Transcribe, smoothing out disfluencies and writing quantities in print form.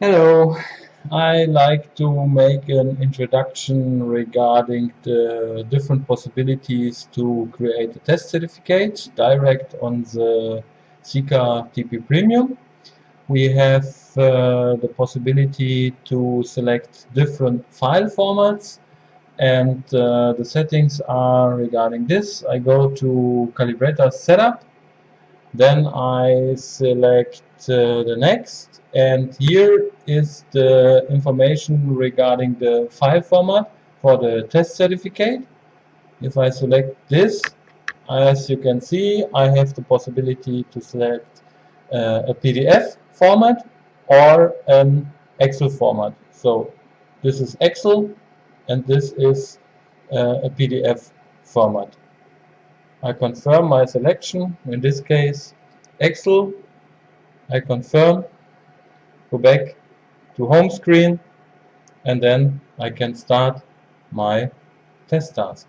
Hello, I like to make an introduction regarding the different possibilities to create a test certificate direct on the SIKA TP Premium. We have the possibility to select different file formats, and the settings are regarding this. I go to Calibrator Setup, then I select the next, and here is the information regarding the file format for the test certificate. If I select this, as you can see, I have the possibility to select a PDF format or an Excel format. So this is Excel and this is a PDF format. I confirm my selection, in this case Excel. I confirm, go back to home screen, and then I can start my test task.